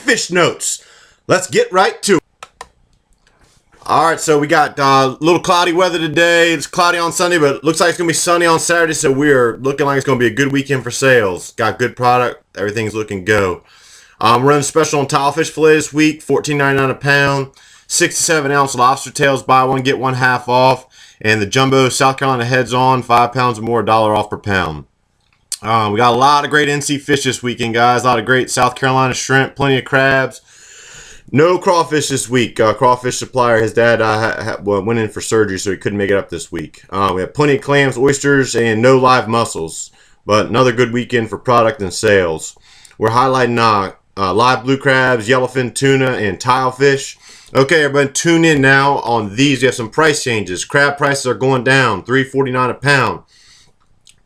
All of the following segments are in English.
fish notes. Let's get right to it. Alright, so we got a little cloudy weather today. It's cloudy on Sunday, but it looks like it's going to be sunny on Saturday, so we're looking like it's going to be a good weekend for sales. Got good product. Everything's looking go. We're running special on tilefish fillet this week, $14.99 a pound. 67 ounce lobster tails, buy one, get one half off. And the jumbo South Carolina heads on, 5 pounds or more, $1 off per pound. We got a lot of great NC fish this weekend, guys. A lot of great South Carolina shrimp, plenty of crabs. No crawfish this week. Crawfish supplier, his dad went in for surgery, so he couldn't make it up this week. We have plenty of clams, oysters, and no live mussels. But another good weekend for product and sales. We're highlighting live blue crabs, yellowfin tuna, and tilefish. Okay, everybody, tune in now on these. We have some price changes. Crab prices are going down, $3.49 a pound.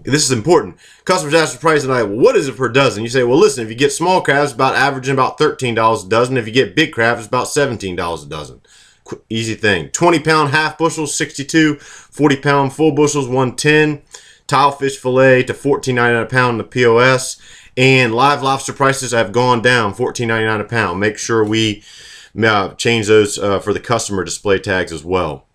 This is important. Customers ask the price tonight, well, what is it per dozen? You say, well, listen, if you get small crabs, it's about averaging about $13 a dozen. If you get big crabs, it's about $17 a dozen. Easy thing. 20-pound half bushels, $62. 40-pound full bushels, $110. Tilefish fillet to $14.99 a pound in the POS. And live lobster prices have gone down, $14.99 a pound. Make sure we change those for the customer display tags as well.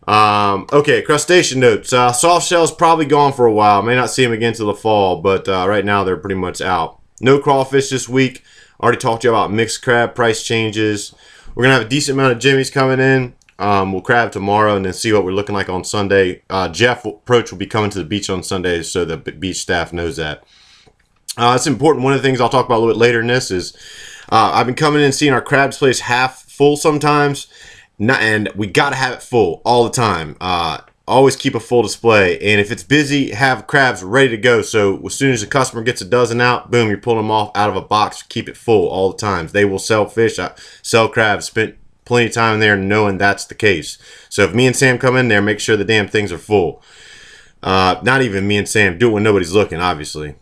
Okay, crustacean notes. Soft shell's probably gone for a while. May not see them again till the fall, but right now they're pretty much out. No crawfish this week. Already talked to you about mixed crab price changes. We're going to have a decent amount of jimmies coming in. We'll crab tomorrow and then see what we're looking like on Sunday. Jeff Approach will be coming to the beach on Sunday, so the beach staff knows that. It's important. One of the things I'll talk about a little bit later in this is I've been coming in and seeing our crab displays half full sometimes. And we got to have it full all the time. Always keep a full display. And if it's busy, have crabs ready to go. So as soon as the customer gets a dozen out, boom, you're pulling them off out of a box. Keep it full all the time. They will sell fish, sell crabs. Spent plenty of time there knowing that's the case. So if me and Sam come in there, make sure the damn things are full. Not even me and Sam. Do it when nobody's looking, obviously.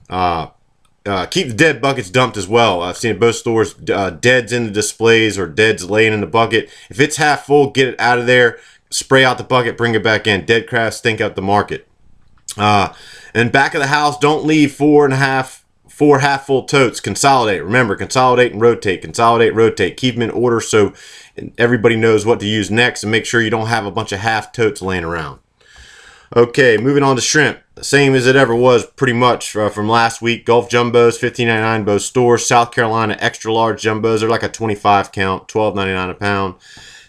Keep the dead buckets dumped as well. I've seen at both stores deads in the displays or deads laying in the bucket. If it's half full, get it out of there. Spray out the bucket, bring it back in. Dead crabs stink out the market. And back of the house, don't leave four half full totes. Consolidate. Remember, consolidate and rotate. Consolidate, rotate. Keep them in order so everybody knows what to use next, and make sure you don't have a bunch of half totes laying around. Okay, moving on to shrimp. The same as it ever was pretty much from last week. Gulf jumbos, $15.99 both stores. South Carolina extra large jumbos, they're like a 25 count, $12.99 a pound.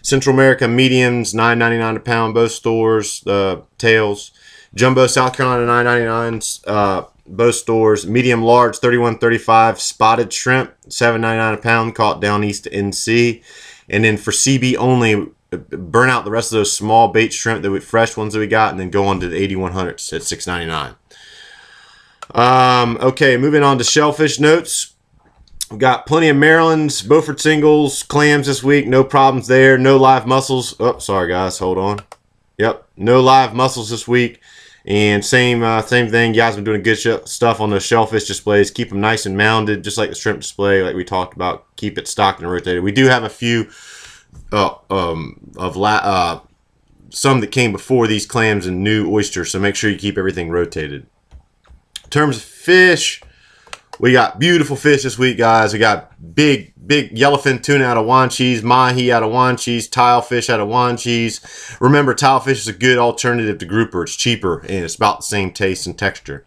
Central America mediums, $9.99 a pound both stores. Tails. Jumbo South Carolina, $9.99 both stores. Medium large, $31.35. Spotted shrimp, $7.99 a pound, caught down east to NC. And then for CB only, burn out the rest of those small bait shrimp, fresh ones that we got, and then go on to the 8100s at $6.99. Okay, moving on to shellfish notes. We've got plenty of Maryland's, Beaufort singles, clams this week. No problems there. No live mussels. Oh, sorry guys, hold on. Yep, no live mussels this week. And same thing. You guys been doing good stuff on those shellfish displays. Keep them nice and mounded, just like the shrimp display, like we talked about. Keep it stocked and rotated. We do have a few some that came before these clams and new oysters, so make sure you keep everything rotated. In terms of fish, we got beautiful fish this week, guys. We got big yellowfin tuna out of Wanchese, mahi out of Wanchese, tilefish out of Wanchese. Remember, tilefish is a good alternative to grouper. It's cheaper and it's about the same taste and texture.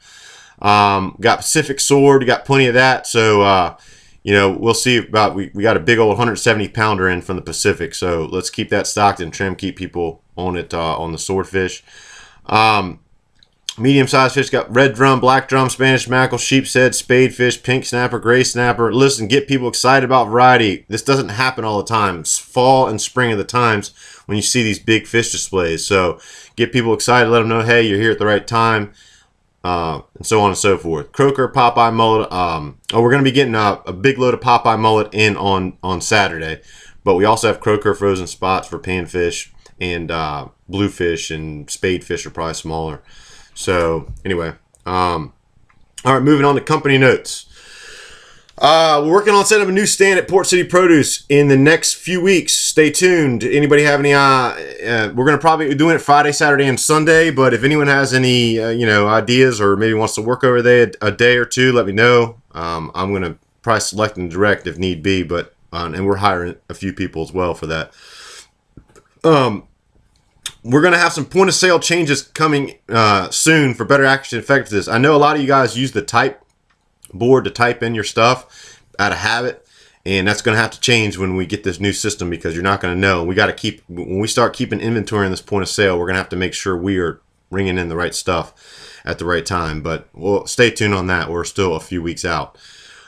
Got Pacific sword, we got plenty of that, so you know, we'll see about, we got a big old 170 pounder in from the Pacific, so let's keep that stocked and trim, keep people on it on the swordfish. Medium-sized fish, got red drum, black drum, Spanish mackerel, sheep's head, spadefish, pink snapper, gray snapper. Listen, get people excited about variety. This doesn't happen all the time. It's fall and spring are the times when you see these big fish displays, so get people excited, let them know, hey, you're here at the right time. And so on and so forth. Croaker, Popeye mullet. We're going to be getting a big load of Popeye mullet in on Saturday. But we also have croaker frozen spots for panfish, and bluefish and spadefish are probably smaller. So anyway, all right, moving on to company notes. We're working on setting up a new stand at Port City Produce in the next few weeks. Stay tuned. Anybody have any? We're gonna probably be doing it Friday, Saturday, and Sunday. But if anyone has any, ideas or maybe wants to work over there a day or two, let me know. I'm gonna probably select and direct if need be. But and we're hiring a few people as well for that. We're going to have some point of sale changes coming soon for better accuracy and effectiveness. I know a lot of you guys use the type board to type in your stuff out of habit, and that's going to have to change when we get this new system, because you're not going to know. We got to keep, when we start keeping inventory in this point of sale, we're going to have to make sure we are ringing in the right stuff at the right time. But we'll stay tuned on that. We're still a few weeks out.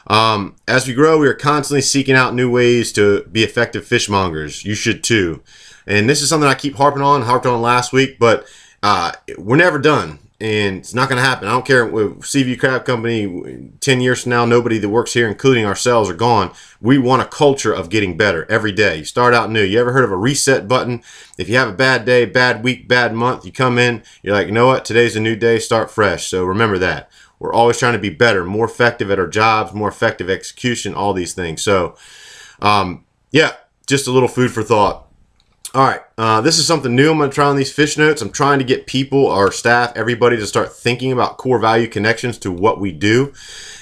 As we grow, we are constantly seeking out new ways to be effective fishmongers. You should too. And this is something I keep harped on last week, but we're never done, and it's not going to happen. I don't care. With Seaview Crab Company, 10 years from now, nobody that works here, including ourselves, are gone. We want a culture of getting better every day. You start out new. You ever heard of a reset button? If you have a bad day, bad week, bad month, you come in, you're like, you know what? Today's a new day. Start fresh. So remember that. We're always trying to be better, more effective at our jobs, more effective execution, all these things. So, yeah, just a little food for thought. All right, this is something new I'm going to try on these fish notes. I'm trying to get people, our staff, everybody to start thinking about core value connections to what we do.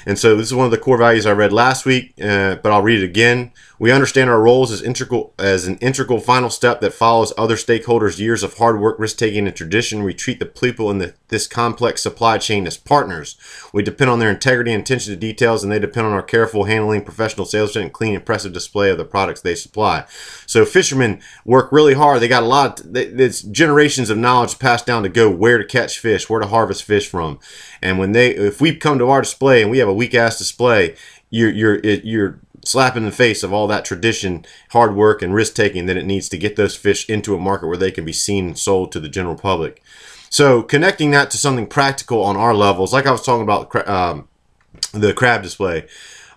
And so this is one of the core values I read last week, but I'll read it again. We understand our roles as an integral final step that follows other stakeholders' years of hard work, risk-taking, and tradition. We treat the people in this complex supply chain as partners. We depend on their integrity and attention to details, and they depend on our careful handling, professional salesmanship, and clean, impressive display of the products they supply. So fishermen work really hard. They got a lot. It's generations of knowledge passed down to go where to catch fish, where to harvest fish from. And if we come to our display and we have a weak-ass display, you're slap in the face of all that tradition, hard work, and risk-taking that it needs to get those fish into a market where they can be seen and sold to the general public. So connecting that to something practical on our levels, like I was talking about the crab display.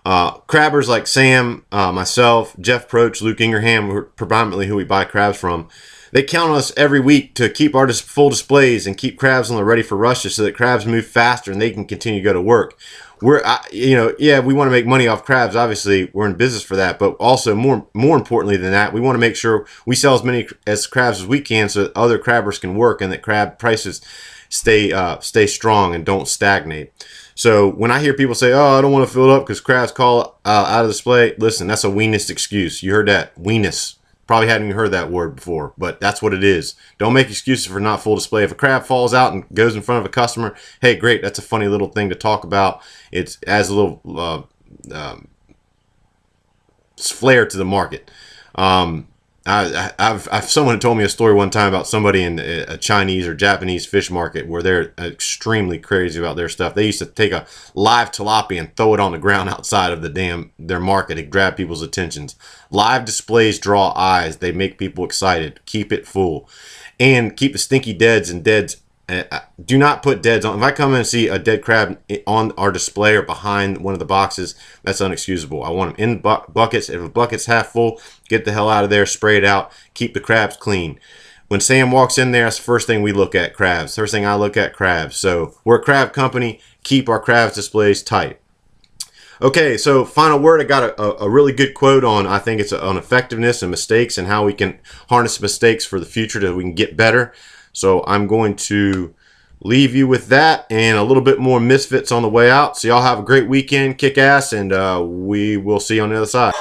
Crabbers like Sam, myself, Jeff Proach, Luke Ingraham, who are predominantly who we buy crabs from, they count on us every week to keep our full displays and keep crabs on the ready for rushes so that crabs move faster and they can continue to go to work. We want to make money off crabs. Obviously, we're in business for that. But also, more importantly than that, we want to make sure we sell as many crabs as we can so that other crabbers can work and that crab prices stay strong and don't stagnate. So when I hear people say, oh, I don't want to fill it up because crabs call out of display, listen, that's a weenus excuse. You heard that. Weenus. Probably hadn't even heard that word before, but that's what it is. Don't make excuses for not full display. If a crab falls out and goes in front of a customer, hey, great. That's a funny little thing to talk about. It adds a little flair to the market. Someone told me a story one time about somebody in a Chinese or Japanese fish market where they're extremely crazy about their stuff. They used to take a live tilapia and throw it on the ground outside of their market to grab people's attentions. Live displays draw eyes. They make people excited. Keep it full. And keep the stinky deads and deads. Do not put deads on. If I come in and see a dead crab on our display or behind one of the boxes, that's unexcusable. I want them in buckets. If a bucket's half full, get the hell out of there, spray it out, keep the crabs clean. When Sam walks in there, that's the first thing we look at, crabs. First thing I look at, crabs. So we're a crab company. Keep our crabs displays tight. Okay, so final word. I got a really good quote on, I think it's on effectiveness and mistakes and how we can harness mistakes for the future so we can get better. So I'm going to leave you with that and a little bit more misfits on the way out. So y'all have a great weekend, kick ass, and we will see you on the other side.